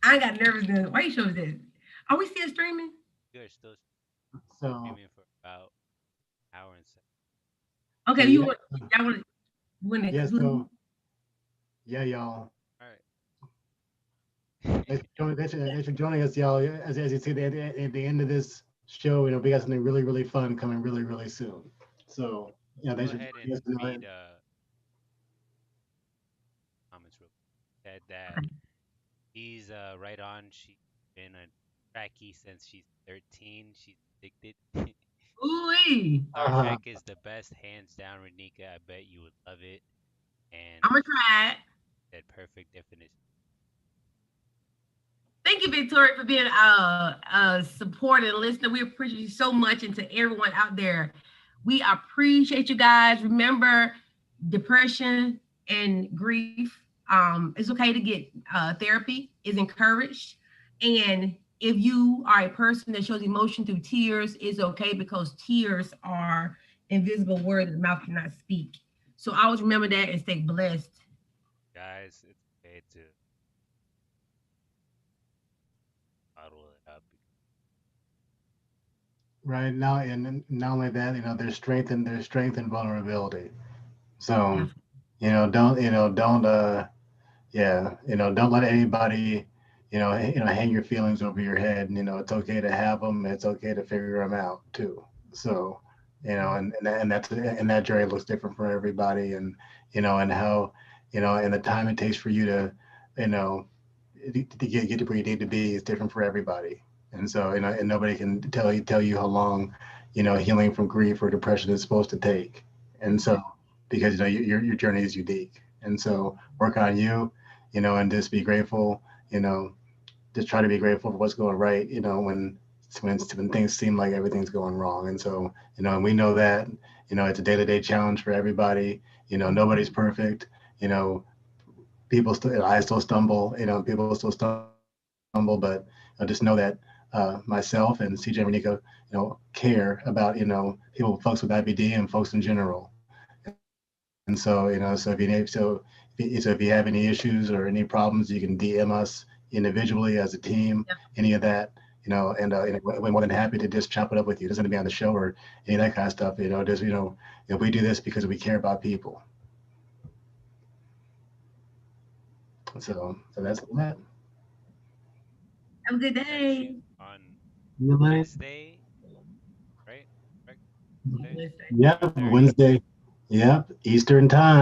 I got nervous. Why you showing this? Are we still streaming? You're still so, streaming for about an hour and seven. so Okay, yeah, y'all want to when it yeah, conclude? so yeah, y'all. All right. Thanks for joining us, y'all. As you see at the end of this show, we got something really, really fun coming really soon. So, Go thanks for ahead joining and us tonight. read comments real quick. Said that she's right on. She's been a tracky since she's 13. She's addicted. Ooh, Star Uh, Trek is the best, hands down, Renika. I bet you would love it. And I'm gonna try it. that perfect definition. Thank you, Victoria, for being a support and listener. We appreciate you so much, and to everyone out there, we appreciate you guys. Remember, depression and grief. It's okay to get therapy. Is encouraged, and if you are a person that shows emotion through tears, it's okay because tears are invisible words that the mouth cannot speak. So always remember that and stay blessed. Guys, it's okay to bottle it up. right now, and not only that, there's strength and vulnerability. So, don't yeah, don't let anybody, hang your feelings over your head. And, it's okay to have them. It's okay to figure them out too. So, and that journey looks different for everybody. And, and how, and the time it takes for you to, you know, to get to where you need to be is different for everybody. And so, and nobody can tell you how long, healing from grief or depression is supposed to take. And so, because your journey is unique. And so, work on you, and just be grateful. Just try to be grateful for what's going right. When things seem like everything's going wrong. And so, and we know that, it's a day-to-day challenge for everybody. Nobody's perfect. People still, I still stumble. People still stumble, but just know that myself and CJ and Renika, care about people, folks with IBD and folks in general. And so, if you have any issues or any problems, you can DM us individually as a team, any of that, and we're more than happy to just chop it up with you. It doesn't have to be on the show or any of that kind of stuff. We do this because we care about people. So that's that. Have a good day. On You later. Wednesday, right? Wednesday. Yep, Wednesday. Yep, Eastern time.